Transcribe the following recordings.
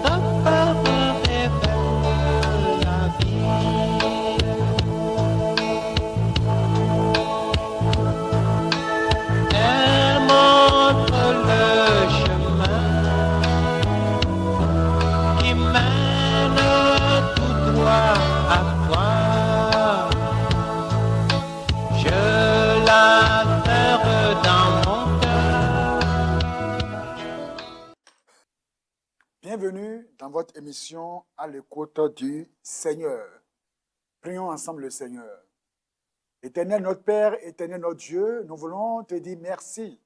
ta parole révèle la vie. Elle montre le chemin qui mène tout droit à toi. Je la pleure dans mon cœur. Bienvenue dans votre émission à l'écoute du Seigneur. Prions ensemble le Seigneur. Éternel notre Père, éternel notre Dieu, nous voulons te dire merci.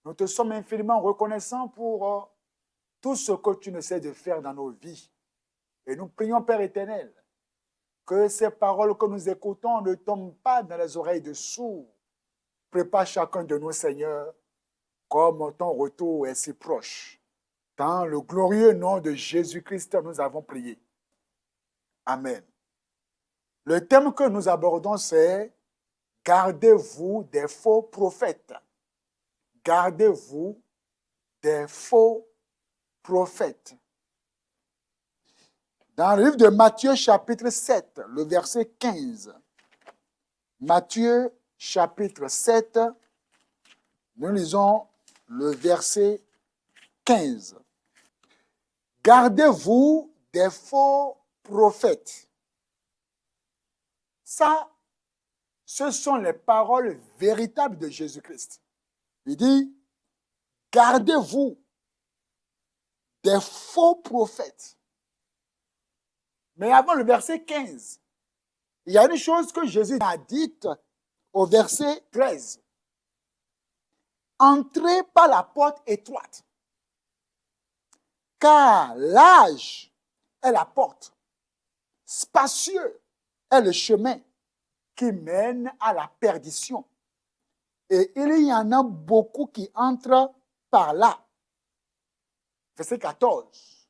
Nous te sommes infiniment reconnaissants pour tout ce que tu ne sais de faire dans nos vies. Et nous prions, Père éternel, que ces paroles que nous écoutons ne tombent pas dans les oreilles de sourds. Prépare chacun de nous, Seigneur, comme ton retour est si proche. Dans le glorieux nom de Jésus-Christ, nous avons prié. Amen. Le thème que nous abordons, c'est « Gardez-vous des faux prophètes ». Gardez-vous des faux prophètes. Dans le livre de Matthieu, chapitre 7, le verset 15. Matthieu, chapitre 7, nous lisons le verset 15. Gardez-vous des faux prophètes. Ça, ce sont les paroles véritables de Jésus-Christ. Il dit, gardez-vous des faux prophètes. Mais avant le verset 15, il y a une chose que Jésus a dite au verset 13. Entrez par la porte étroite, car large est la porte, spacieux est le chemin qui mène à la perdition. Et il y en a beaucoup qui entrent par là. Verset 14.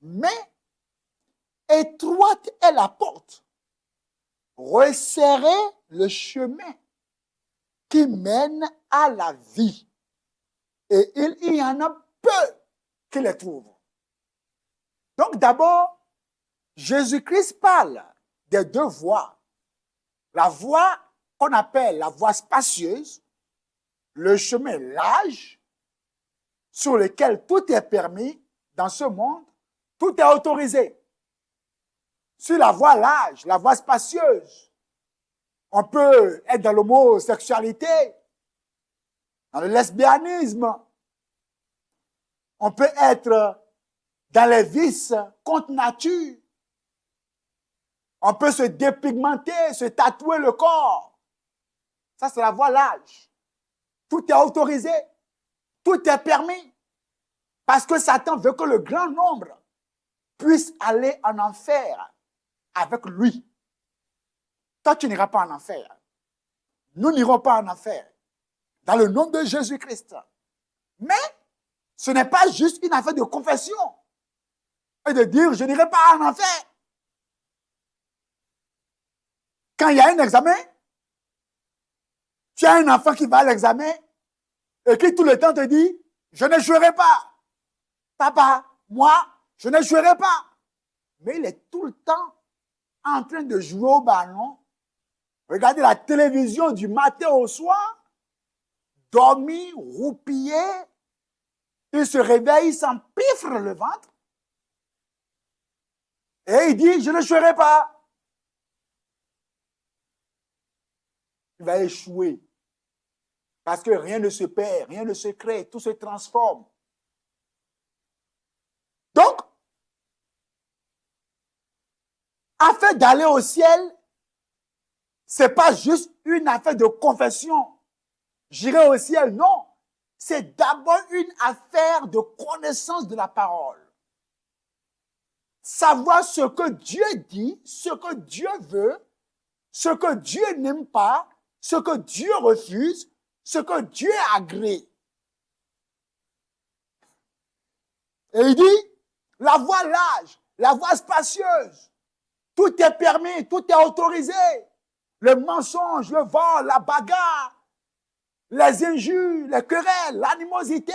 Mais étroite est la porte, resserrez le chemin qui mène à la vie. Et il y en a peu qui les trouvent. Donc d'abord, Jésus-Christ parle des deux voies. La voie qu'on appelle la voie spacieuse, le chemin large, sur lequel tout est permis dans ce monde, tout est autorisé. Sur la voie large, la voie spacieuse, on peut être dans l'homosexualité, dans le lesbianisme, on peut être dans les vices contre nature, on peut se dépigmenter, se tatouer le corps. Ça, c'est la voie large. Tout est autorisé, tout est permis, parce que Satan veut que le grand nombre puisse aller en enfer avec lui. Toi, tu n'iras pas en enfer. Nous n'irons pas en enfer. Dans le nom de Jésus-Christ. Mais ce n'est pas juste une affaire de confession et de dire je n'irai pas en enfer. Quand il y a un examen, tu as un enfant qui va à l'examen et qui tout le temps te dit je n'échouerai pas. Papa, moi, je n'échouerai pas. Mais il est tout le temps en train de jouer au ballon, regarder la télévision du matin au soir, dormir, roupiller, il se réveille, il s'empiffre le ventre, et il dit, je n'échouerai pas. Il va échouer, parce que rien ne se perd, rien ne se crée, tout se transforme. Donc, afin d'aller au ciel, c'est pas juste une affaire de confession. J'irai au ciel, non. C'est d'abord une affaire de connaissance de la parole. Savoir ce que Dieu dit, ce que Dieu veut, ce que Dieu n'aime pas, ce que Dieu refuse, ce que Dieu agrée. Et il dit, la voie large, la voie spacieuse, tout est permis, tout est autorisé. Le mensonge, le vol, la bagarre, les injures, les querelles, l'animosité.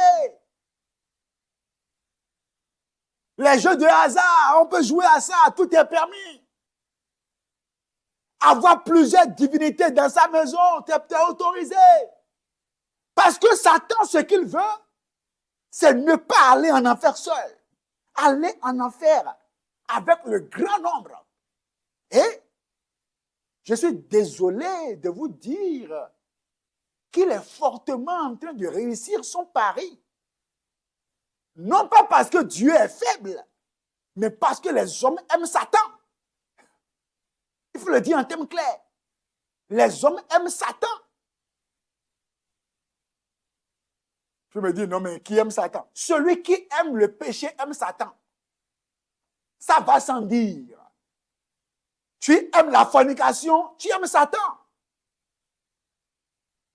Les jeux de hasard, on peut jouer à ça, tout est permis. Avoir plusieurs divinités dans sa maison, t'es autorisé. Parce que Satan, ce qu'il veut, c'est ne pas aller en enfer seul. Aller en enfer avec le grand nombre. Et je suis désolé de vous dire qu'il est fortement en train de réussir son pari. Non pas parce que Dieu est faible, mais parce que les hommes aiment Satan. Il faut le dire en termes clairs. Les hommes aiment Satan. Je me dis, non mais qui aime Satan? Celui qui aime le péché aime Satan. Ça va sans dire. Tu aimes la fornication, tu aimes Satan.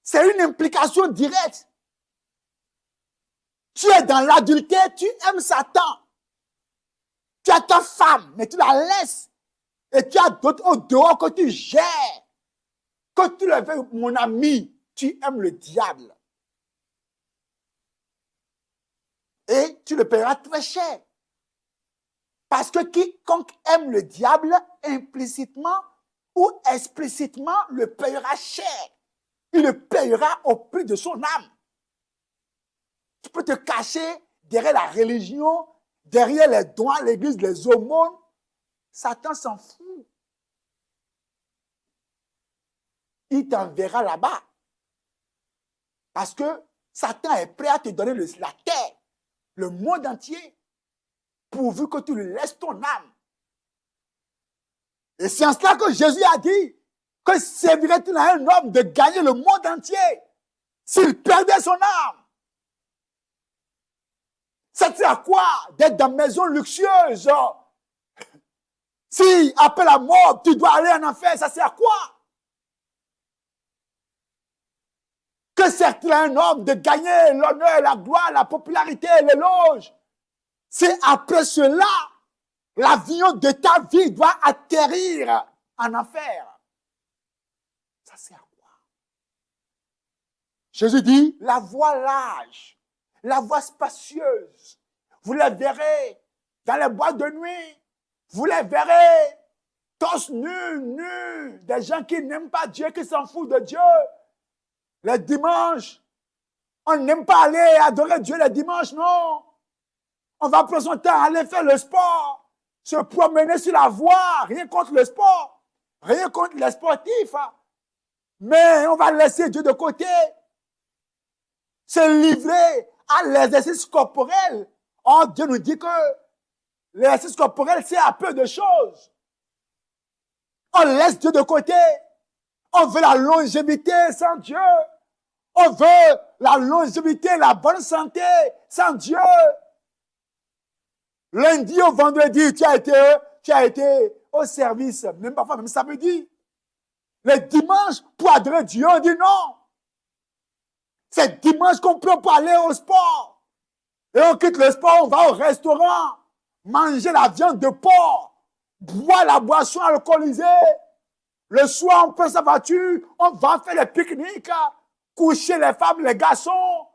C'est une implication directe. Tu es dans l'adultère, tu aimes Satan. Tu as ta femme, mais tu la laisses. Et tu as d'autres au dehors que tu gères. Que tu le veux, mon ami, tu aimes le diable. Et tu le paieras très cher. Parce que quiconque aime le diable, implicitement ou explicitement, le payera cher. Il le payera au prix de son âme. Tu peux te cacher derrière la religion, derrière les dons à l'église, les aumônes. Satan s'en fout. Il t'enverra là-bas. Parce que Satan est prêt à te donner la terre, le monde entier, pourvu que tu lui laisses ton âme. Et c'est en cela que Jésus a dit que servirait-il à un homme de gagner le monde entier s'il perdait son âme? Ça sert à quoi d'être dans une maison luxueuse? Si après la mort, tu dois aller en enfer, ça sert à quoi? Que sert-il à un homme de gagner l'honneur, la gloire, la popularité, l'éloge? Si après cela, l'avion de ta vie doit atterrir en enfer. Ça sert à quoi? Jésus dit, la voie large, la voie spacieuse, vous les verrez dans les boîtes de nuit, vous les verrez tous nus, des gens qui n'aiment pas Dieu, qui s'en foutent de Dieu. Les dimanches, on n'aime pas aller adorer Dieu les dimanches, non. On va prendre son temps à aller faire le sport, se promener sur la voie, rien contre le sport, rien contre les sportifs. Mais on va laisser Dieu de côté, se livrer à l'exercice corporel. Oh, Dieu nous dit que l'exercice corporel, c'est à peu de choses. On laisse Dieu de côté. On veut la longévité sans Dieu. On veut la longévité, la bonne santé sans Dieu. Lundi au vendredi, tu as été au service, même parfois, même samedi. Le dimanche, pour adorer Dieu, on dit non. C'est dimanche qu'on peut pour aller au sport. Et on quitte le sport, on va au restaurant, manger la viande de porc, boire la boisson alcoolisée. Le soir, on prend sa voiture, on va faire les pique-niques, coucher les femmes, les garçons.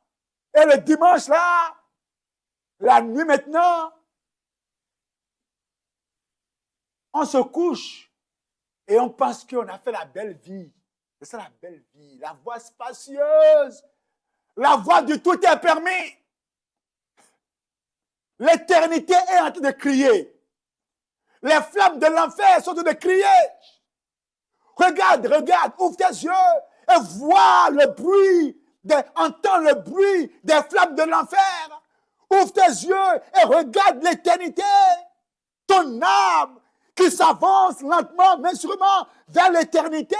Et le dimanche, là, la nuit maintenant, on se couche et on pense qu'on a fait la belle vie. C'est ça la belle vie, la voie spacieuse, la voie du tout est permis. L'éternité est en train de crier. Les flammes de l'enfer sont en train de crier. Regarde, ouvre tes yeux et vois le bruit, entends le bruit des flammes de l'enfer. Ouvre tes yeux et regarde l'éternité. Ton âme qui s'avance lentement, mais sûrement vers l'éternité.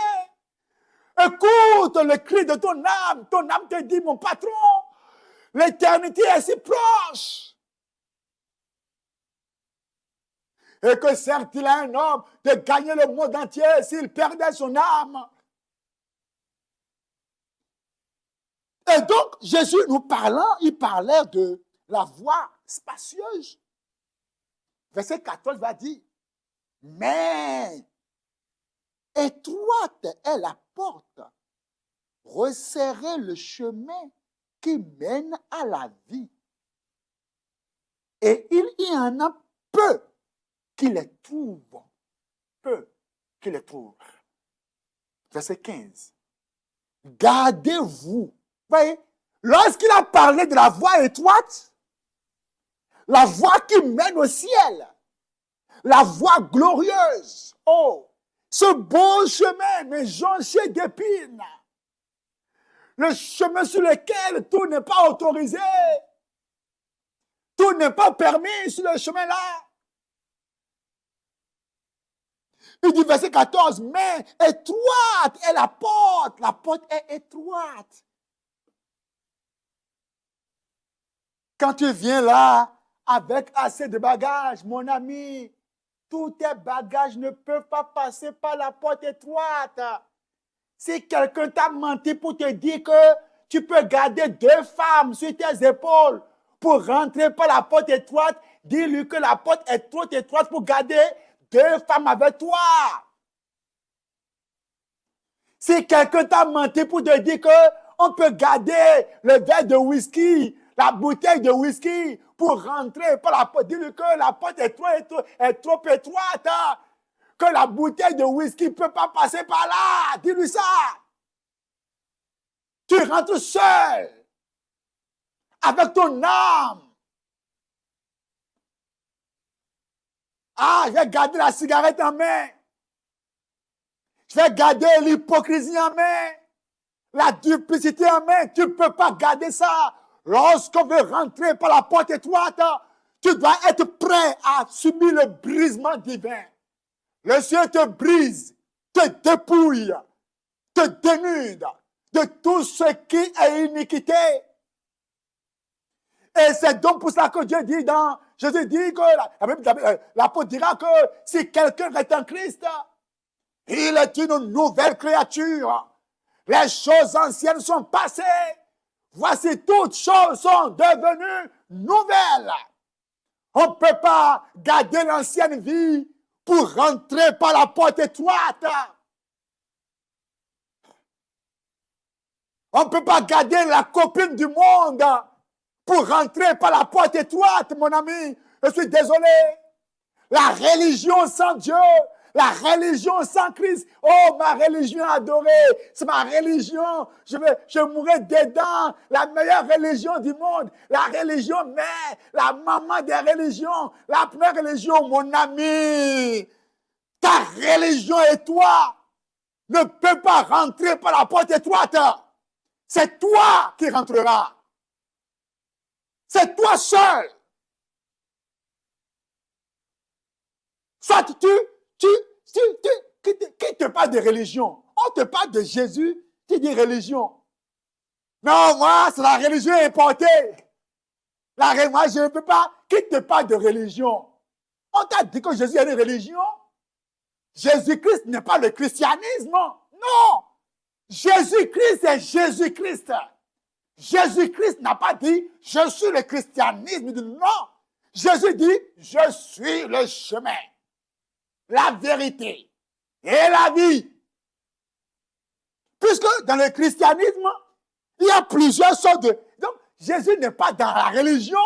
Écoute le cri de ton âme. Ton âme te dit, mon patron, l'éternité est si proche. Et que sert-il à un homme de gagner le monde entier s'il perdait son âme? Et donc, Jésus nous parlant, il parlait de la voie spacieuse. Verset 14 va dire, mais étroite est la porte, resserrez le chemin qui mène à la vie. Et il y y en a peu qui les trouvent. Peu qui les trouvent. Verset 15. Gardez-vous. Voyez, lorsqu'il a parlé de la voie étroite, la voie qui mène au ciel, la voie glorieuse, oh, ce beau chemin, mais jonché d'épines, le chemin sur lequel tout n'est pas autorisé, tout n'est pas permis sur le chemin-là. Il dit verset 14, mais étroite est la porte est étroite. Quand tu viens là avec assez de bagages, mon ami, tous tes bagages ne peuvent pas passer par la porte étroite. Si quelqu'un t'a menti pour te dire que tu peux garder 2 femmes sur tes épaules pour rentrer par la porte étroite, dis-lui que la porte est trop étroite pour garder 2 femmes avec toi. Si quelqu'un t'a menti pour te dire qu'on peut garder le verre de whisky, la bouteille de whisky pour rentrer par la porte, dis-lui que la porte est trop étroite, que la bouteille de whisky ne peut pas passer par là. Dis-lui ça. Tu rentres seul, avec ton âme. Ah, je vais garder la cigarette en main. Je vais garder l'hypocrisie en main. La duplicité en main. Tu ne peux pas garder ça. Lorsqu'on veut rentrer par la porte étroite, tu dois être prêt à subir le brisement divin. Le Seigneur te brise, te dépouille, te dénude de tout ce qui est iniquité. Et c'est donc pour ça que Dieu dit Jésus dit que l'apôtre dira que si quelqu'un est en Christ, il est une nouvelle créature. Les choses anciennes sont passées. Voici, toutes choses sont devenues nouvelles. On ne peut pas garder l'ancienne vie pour rentrer par la porte étroite. On ne peut pas garder la copine du monde pour rentrer par la porte étroite, mon ami. Je suis désolé. La religion sans Dieu, la religion sans Christ. Oh, ma religion adorée, c'est ma religion. Je mourrai dedans. La meilleure religion du monde. La religion mère, la maman des religions. La première religion, mon ami. Ta religion et toi ne peut pas rentrer par la porte étroite. C'est toi qui rentreras. C'est toi seul. Soit qui te parle de religion. On te parle de Jésus, tu dis religion. Non, moi, c'est la religion importée. Moi, je ne peux pas. Qui te parle de religion? On t'a dit que Jésus est une religion? Jésus-Christ n'est pas le christianisme. Non. Jésus-Christ est Jésus-Christ. Jésus-Christ n'a pas dit « Je suis le christianisme ». Il dit non. Jésus dit « Je suis le chemin, la vérité et la vie ». Puisque dans le christianisme, il y a plusieurs sortes de... Donc, Jésus n'est pas dans la religion.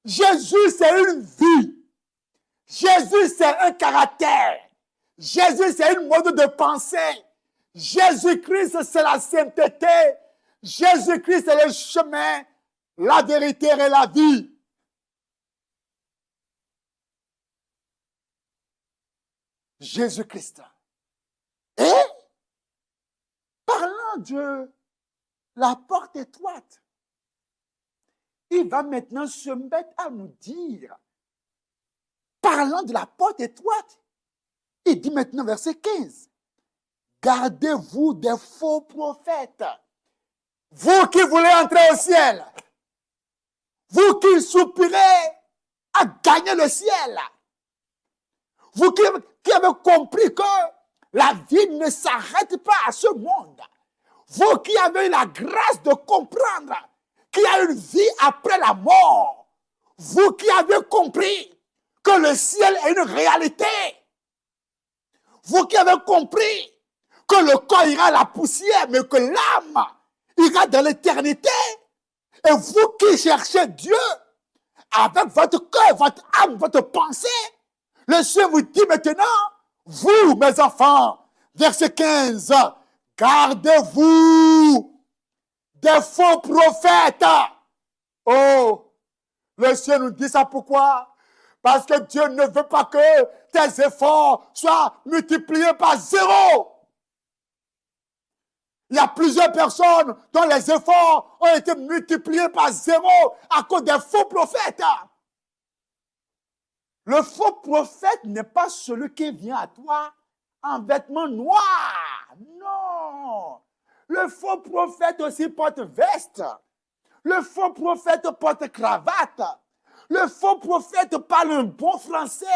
Jésus, c'est une vie. Jésus, c'est un caractère. Jésus, c'est une mode de pensée. Jésus-Christ, c'est la sainteté. Jésus-Christ est le chemin, la vérité et la vie. Jésus-Christ. Et, parlant de la porte étroite, il va maintenant se mettre à nous dire, parlant de la porte étroite, il dit maintenant verset 15, gardez-vous des faux prophètes. Vous qui voulez entrer au ciel, vous qui soupirez à gagner le ciel, vous qui avez compris que la vie ne s'arrête pas à ce monde, vous qui avez eu la grâce de comprendre qu'il y a une vie après la mort, vous qui avez compris que le ciel est une réalité, vous qui avez compris que le corps ira à la poussière, mais que l'âme ira dans l'éternité. Et vous qui cherchez Dieu, avec votre cœur, votre âme, votre pensée. Le Seigneur vous dit maintenant, vous, mes enfants, verset 15, gardez-vous des faux prophètes. Oh, le Seigneur nous dit ça pourquoi? Parce que Dieu ne veut pas que tes efforts soient multipliés par 0. Il y a plusieurs personnes dont les efforts ont été multipliés par 0 à cause des faux prophètes. Le faux prophète n'est pas celui qui vient à toi en vêtements noirs. Non. Le faux prophète aussi porte veste. Le faux prophète porte cravate. Le faux prophète parle un bon français.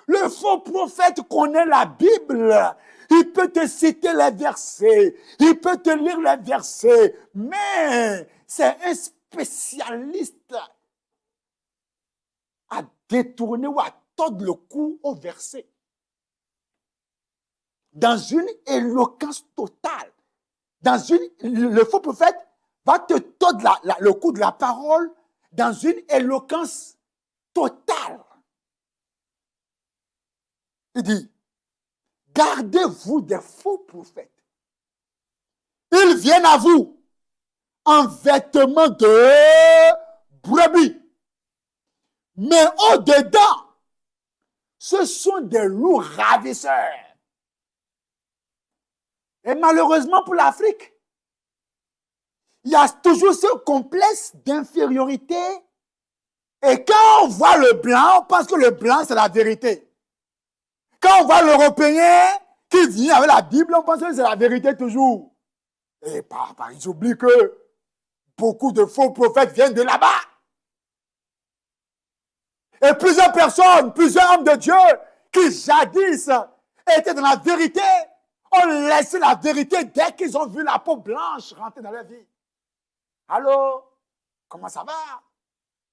Le faux prophète connaît la Bible. Il peut te citer les versets. Il peut te lire les versets. Mais c'est un spécialiste à détourner ou à tordre le cou au verset. Dans une éloquence totale. Le faux prophète va te tordre le cou de la parole dans une éloquence totale. Il dit, gardez-vous des faux prophètes. Ils viennent à vous en vêtements de brebis. Mais au-dedans, ce sont des loups ravisseurs. Et malheureusement pour l'Afrique, il y a toujours ce complexe d'infériorité. Et quand on voit le blanc, on pense que le blanc, c'est la vérité. Quand on voit l'Européen qui vient avec la Bible, on pense que c'est la vérité toujours. Et ils oublient que beaucoup de faux prophètes viennent de là-bas. Et plusieurs personnes, plusieurs hommes de Dieu qui jadis étaient dans la vérité, ont laissé la vérité dès qu'ils ont vu la peau blanche rentrer dans leur vie. Allô? Comment ça va?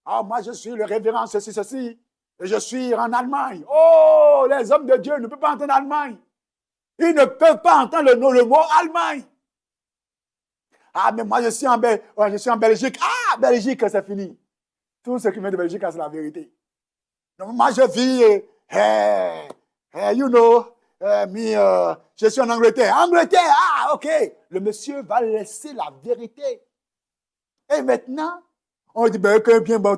Ah, moi, je suis le révérend ceci. Et je suis en Allemagne. Oh, les hommes de Dieu ne peuvent pas entendre Allemagne. Ils ne peuvent pas entendre le mot Allemagne. Ah, mais moi, je suis en Belgique. Ah, Belgique, c'est fini. Tout ce qui vient de Belgique, c'est la vérité. Donc, moi, je vis, je suis en Angleterre. Angleterre, ah, ok. Le monsieur va laisser la vérité. Et maintenant, on dit, ben,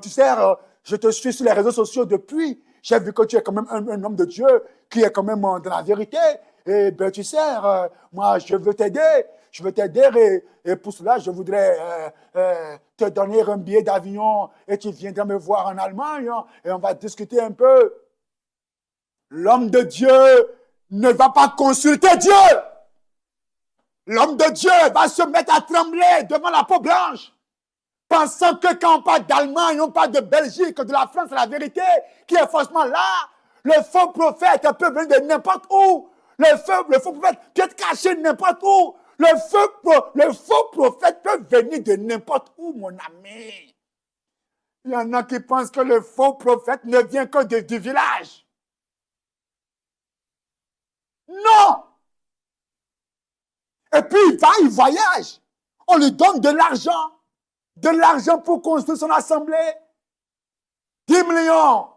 tu sais, je te suis sur les réseaux sociaux depuis. J'ai vu que tu es quand même un homme de Dieu qui est quand même dans la vérité. Et ben, tu sais, moi, je veux t'aider. Je veux t'aider et pour cela, je voudrais te donner un billet d'avion et tu viendras me voir en Allemagne et on va discuter un peu. L'homme de Dieu ne va pas consulter Dieu. L'homme de Dieu va se mettre à trembler devant la peau blanche, pensant que quand on parle d'Allemagne, on parle de Belgique, de la France, c'est la vérité qui est faussement là. Le faux prophète peut venir de n'importe où. Le faux prophète peut être caché n'importe où. Le faux prophète peut venir de n'importe où, mon ami. Il y en a qui pensent que le faux prophète ne vient que du village. Non! Et puis il voyage. On lui donne de l'argent pour construire son assemblée. 10 millions.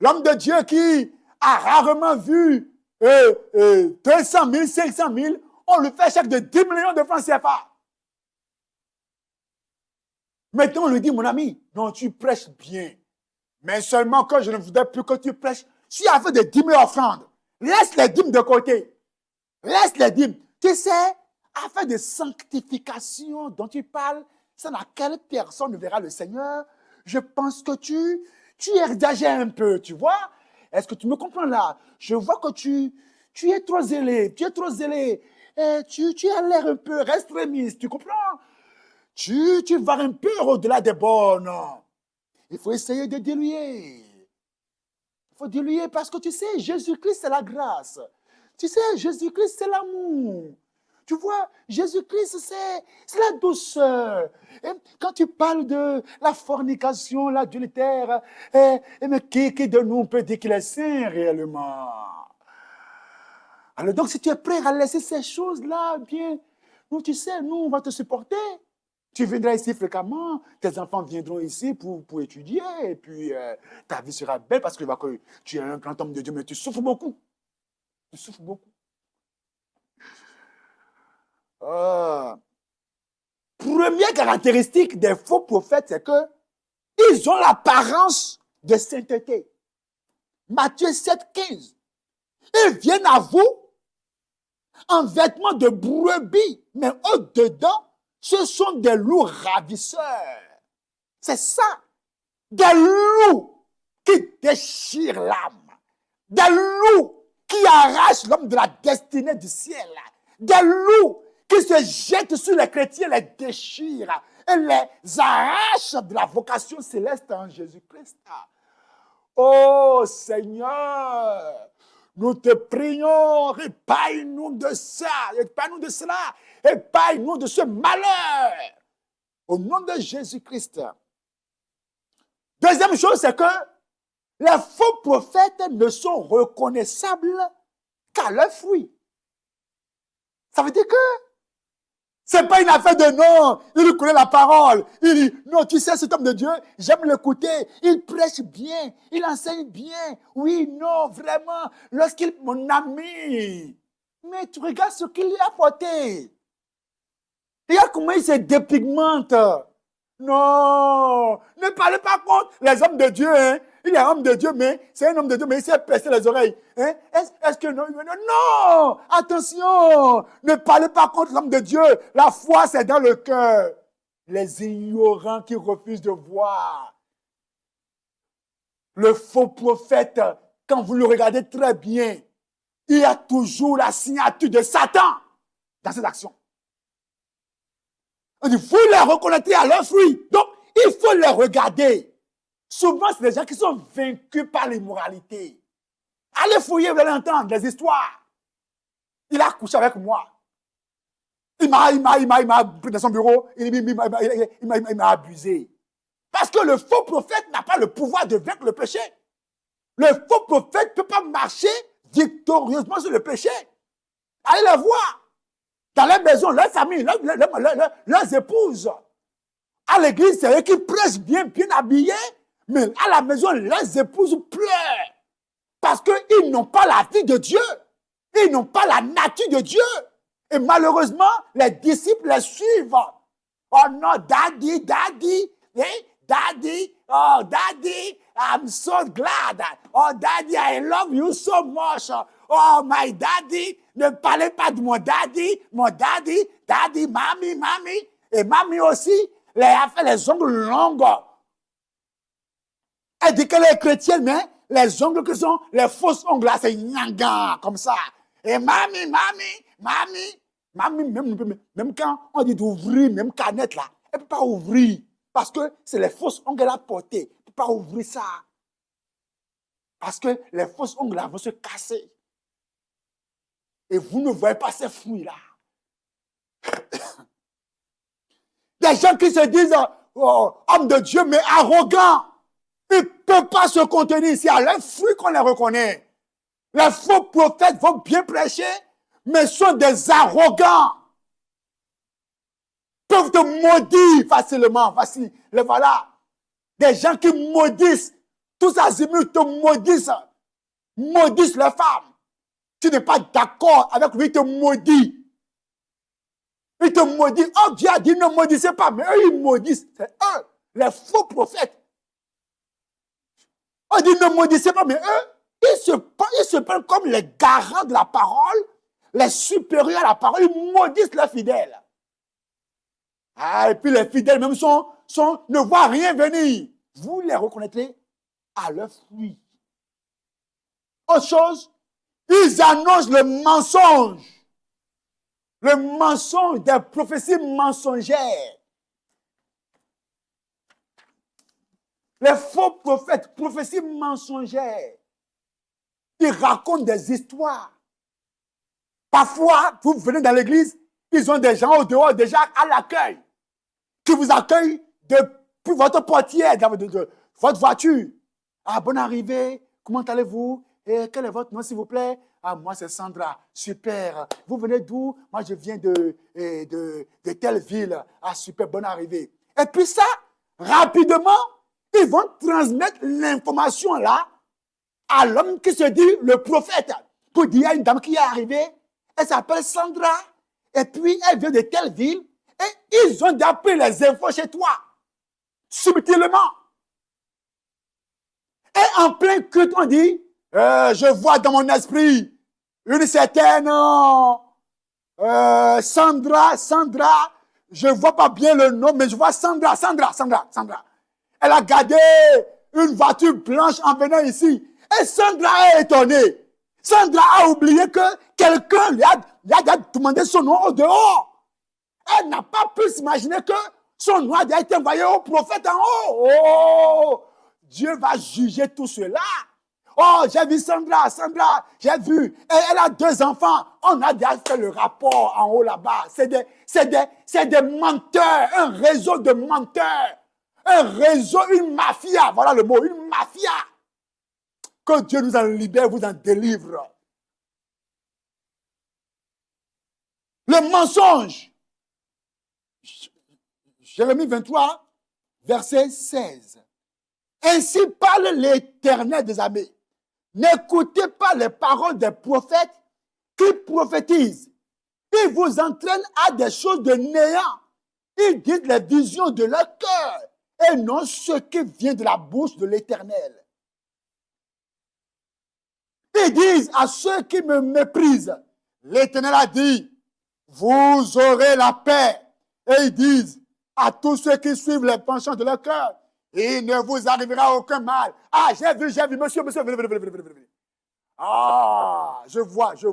L'homme de Dieu qui a rarement vu 200 000, 500 000, on lui fait chèque de 10 millions de francs CFA. Maintenant, on lui dit, mon ami, non, tu prêches bien. Mais seulement que je ne voudrais plus que tu prêches. Si tu as fait des 10 000 offrandes, laisse les dîmes de côté. Laisse les dîmes. Tu sais, afin de sanctification dont tu parles, c'est dans quelle personne verra le Seigneur. Je pense que tu exagères un peu, tu vois. Est-ce que tu me comprends là? Je vois que tu es trop zélé. Tu es trop zélé. Tu as l'air un peu extrémiste, tu comprends? Tu vas un peu au-delà des bornes. Il faut essayer de diluer. Il faut diluer parce que tu sais, Jésus-Christ, c'est la grâce. Tu sais, Jésus-Christ, c'est l'amour. Tu vois, Jésus-Christ, c'est la douceur. Et quand tu parles de la fornication, l'adultère, mais qui de nous peut dire qu'il est saint réellement? Alors donc, si tu es prêt à laisser ces choses-là, bien, nous, tu sais, nous, on va te supporter. Tu viendras ici fréquemment, tes enfants viendront ici pour étudier, et puis ta vie sera belle parce que tu es un grand homme de Dieu, mais tu souffres beaucoup. Tu souffres beaucoup. Première caractéristique des faux prophètes, c'est que ils ont l'apparence de sainteté. Matthieu 7, 15. Ils viennent à vous en vêtements de brebis, mais au-dedans, ce sont des loups ravisseurs. C'est ça. Des loups qui déchirent l'âme. Des loups qui arrachent l'homme de la destinée du ciel. Des loups qui se jettent sur les chrétiens, les déchirent et les arrachent de la vocation céleste en Jésus-Christ. Oh Seigneur, nous te prions, épargne-nous de ça, épargne-nous de cela, épargne-nous de ce malheur. Au nom de Jésus-Christ. Deuxième chose, c'est que les faux prophètes ne sont reconnaissables qu'à leurs fruits. Ça veut dire que c'est pas une affaire de non, il connaît la parole. Il dit, non, tu sais, cet homme de Dieu, j'aime l'écouter. Il prêche bien, il enseigne bien. Oui, non, vraiment, lorsqu'il, mon ami, mais tu regardes ce qu'il lui a apporté. Regarde comment il se dépigmente. Non, ne parlez pas contre les hommes de Dieu. Hein. Il est un homme de Dieu, mais c'est un homme de Dieu, mais il s'est percé les oreilles. Hein? Est-ce que non? Non, attention, ne parlez pas contre l'homme de Dieu. La foi, c'est dans le cœur. Les ignorants qui refusent de voir. Le faux prophète, quand vous le regardez très bien, il y a toujours la signature de Satan dans ses actions. On dit, vous les reconnaîtrez à leurs fruits. Donc, il faut les regarder. Souvent, c'est des gens qui sont vaincus par l'immoralité. Allez fouiller, vous allez entendre des histoires. Il a couché avec moi. Il m'a pris dans son bureau. Il m'a abusé. Parce que le faux prophète n'a pas le pouvoir de vaincre le péché. Le faux prophète ne peut pas marcher victorieusement sur le péché. Allez les voir. Dans leur maison, leur famille, leurs épouses. À l'église, c'est eux qui prêchent bien habillés, mais à la maison, leurs épouses pleurent. Parce qu'ils n'ont pas la vie de Dieu. Ils n'ont pas la nature de Dieu. Et malheureusement, les disciples les suivent. Oh non, daddy, oh daddy, I'm so glad. Oh daddy, I love you so much. Oh my daddy, ne parlez pas de mon daddy, mamie. Et mamie aussi, elle a fait les ongles longs. Elle dit qu'elle est chrétienne, mais les ongles que sont les fausses ongles là, c'est nyanga, comme ça. Et mamie, même quand on dit d'ouvrir, même canette là, elle ne peut pas ouvrir. Parce que c'est les fausses ongles à porter. Elle ne peut pas ouvrir ça. Parce que les fausses ongles là vont se casser. Et vous ne voyez pas ces fruits-là. Des gens qui se disent oh, hommes de Dieu, mais arrogants. Ils ne peuvent pas se contenir. C'est à leurs fruits qu'on les reconnaît. Les faux prophètes vont bien prêcher, mais sont des arrogants. Peuvent te maudire facilement. Les voilà. Des gens qui maudissent. Tous azimuts te maudissent. Maudissent les femmes. Tu n'es pas d'accord avec lui, il te maudit. Il te maudit. Oh, Dieu a dit ne maudissez pas, mais eux, ils maudissent. C'est eux, les faux prophètes. On dit ne maudissez pas, mais eux, ils se prennent comme les garants de la parole, les supérieurs à la parole, ils maudissent leurs fidèles. Ah, et puis les fidèles même ne voient rien venir. Vous les reconnaîtrez à leurs fruits. Autre chose, ils annoncent le mensonge des prophéties mensongères. Les faux prophètes, prophéties mensongères, ils racontent des histoires. Parfois, vous venez dans l'église, ils ont des gens au dehors déjà à l'accueil, qui vous accueillent depuis votre portière, de votre voiture. Ah, bonne arrivée, comment allez-vous? Et quel est votre nom, s'il vous plaît? Ah, moi, c'est Sandra. Super. Vous venez d'où? Moi, je viens de telle ville. Ah, super, bonne arrivée. Et puis ça, rapidement, ils vont transmettre l'information là à l'homme qui se dit le prophète. Pour dire, il y a une dame qui est arrivée. Elle s'appelle Sandra. Et puis, elle vient de telle ville. Et ils ont d'après les infos chez toi. Subtilement. Et en plein culte, on dit, je vois dans mon esprit une certaine Sandra, je ne vois pas bien le nom, mais je vois Sandra. Elle a gardé une voiture blanche en venant ici. Et Sandra est étonnée. Sandra a oublié que quelqu'un lui a demandé son nom au dehors. Elle n'a pas pu s'imaginer que son nom a été envoyé au prophète en haut. Oh! Dieu va juger tout cela. Oh, j'ai vu Sandra, j'ai vu. Elle a 2 enfants. On a déjà fait le rapport en haut là-bas. C'est des menteurs, un réseau de menteurs. Un réseau, une mafia. Voilà le mot, une mafia. Que Dieu nous en libère, vous en délivre. Le mensonge. Jérémie 23, verset 16. Ainsi parle l'Éternel des armées. N'écoutez pas les paroles des prophètes qui prophétisent. Ils vous entraînent à des choses de néant. Ils disent les visions de leur cœur et non ce qui vient de la bouche de l'Éternel. Ils disent à ceux qui me méprisent, l'Éternel a dit, vous aurez la paix. Et ils disent à tous ceux qui suivent les penchants de leur cœur, il ne vous arrivera aucun mal. Ah, j'ai vu, monsieur, venez. Ah, je vois. Je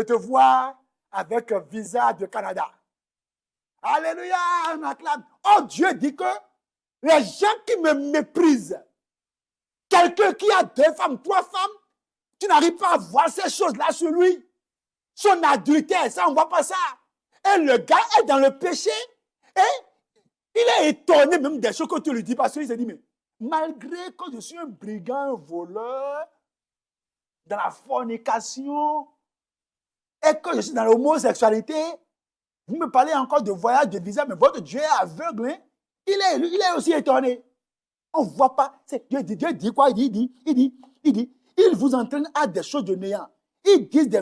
te vois avec un visa de Canada. Alléluia, on acclame. Oh, Dieu dit que les gens qui me méprisent, quelqu'un qui a 2 femmes, 3 femmes, tu n'arrives pas à voir ces choses-là sur lui. Son adultère, ça, on ne voit pas ça. Et le gars est dans le péché et il est étonné même des choses que tu lui dis parce qu'il se dit, mais malgré que je suis un brigand, un voleur, dans la fornication, et que je suis dans l'homosexualité, vous me parlez encore de voyage, de visa, mais votre Dieu est aveugle. Hein? Il est aussi étonné. On ne voit pas. Dieu dit quoi? Il dit, il vous entraîne à des choses de néant. Ils disent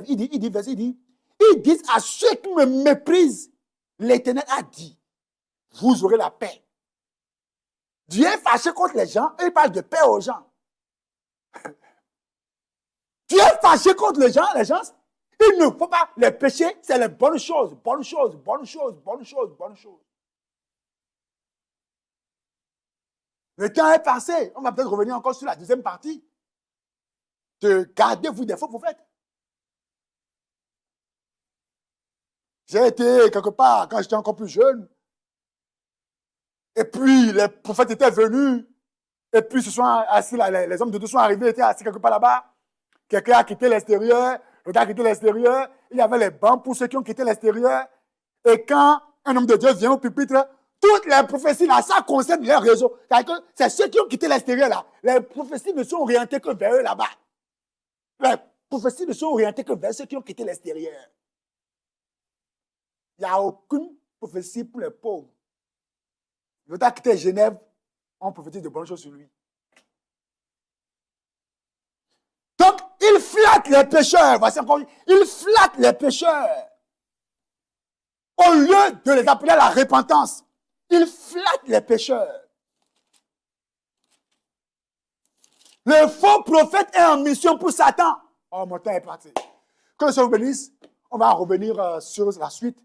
à ceux qui me méprisent, l'Éternel a dit, vous aurez la paix. Dieu est fâché contre les gens et il parle de paix aux gens. Dieu est fâché contre les gens, il ne faut pas les péchés, c'est les bonnes choses. Le temps est passé. On va peut-être revenir encore sur la deuxième partie. De gardez-vous des faux prophètes. J'ai été quelque part quand j'étais encore plus jeune. Et puis les prophètes étaient venus. Et puis les hommes de Dieu sont arrivés, étaient assis quelque part là-bas. Quelqu'un a quitté l'extérieur. Le gars a quitté l'extérieur. Il y avait les bancs pour ceux qui ont quitté l'extérieur. Et quand un homme de Dieu vient au pupitre, toutes les prophéties là, ça concerne leur réseau. C'est ceux qui ont quitté l'extérieur là. Les prophéties ne sont orientées que vers eux là-bas. Les prophéties ne sont orientées que vers ceux qui ont quitté l'extérieur. Il n'y a aucune prophétie pour les pauvres. Le gars a quitté Genève, on prophétise de bonnes choses sur lui. Donc, il flatte les pécheurs. Voici encore, il flatte les pécheurs. Au lieu de les appeler à la repentance, il flatte les pécheurs. Le faux prophète est en mission pour Satan. Oh, mon temps est parti. Que le Seigneur vous bénisse. On va revenir sur la suite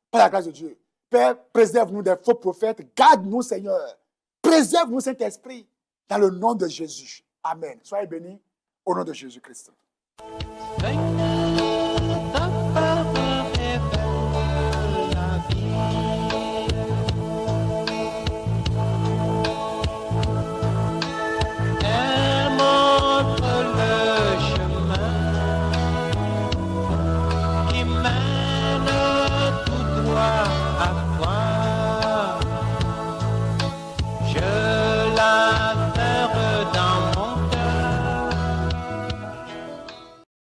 par la grâce de Dieu. Père, préserve-nous des faux prophètes. Garde-nous, Seigneur. Préserve-nous, Saint-Esprit, dans le nom de Jésus. Amen. Soyez bénis au nom de Jésus-Christ.